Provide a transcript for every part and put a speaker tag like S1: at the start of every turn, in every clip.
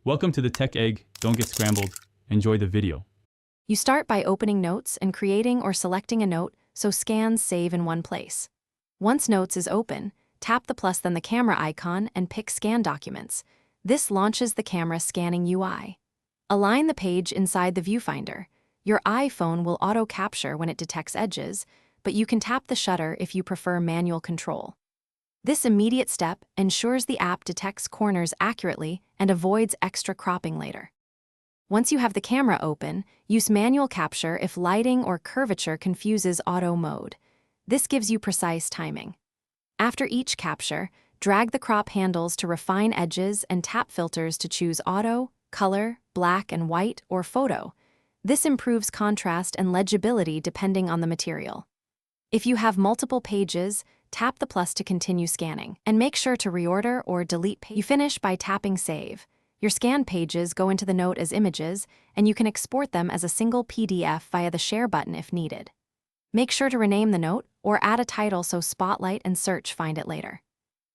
S1: Welcome to the Tech Egg. Don't get scrambled. Enjoy the video.
S2: You start by opening Notes and creating or selecting a note so scans save in one place. Once Notes is open, tap the plus then the camera icon and pick Scan Documents. This launches the camera scanning UI. Align the page inside the viewfinder. Your iPhone will auto-capture when it detects edges, but you can tap the shutter if you prefer manual control. This immediate step ensures the app detects corners accurately and avoids extra cropping later. Once you have the camera open, use manual capture if lighting or curvature confuses auto mode. This gives you precise timing. After each capture, drag the crop handles to refine edges and tap filters to choose auto, color, black and white, or photo. This improves contrast and legibility depending on the material. If you have multiple pages, tap the plus to continue scanning, and make sure to reorder or delete pages. You finish by tapping Save. Your scanned pages go into the note as images, and you can export them as a single PDF via the Share button if needed. Make sure to rename the note or add a title so Spotlight and Search find it later.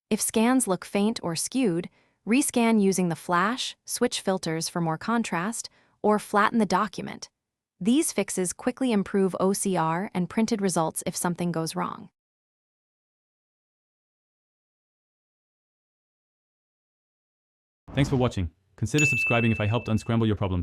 S2: If scans look faint or skewed, rescan using the flash, switch filters for more contrast, or flatten the document. These fixes quickly improve OCR and printed results if something goes wrong.
S1: Thanks for watching. Consider subscribing if I helped unscramble your problems.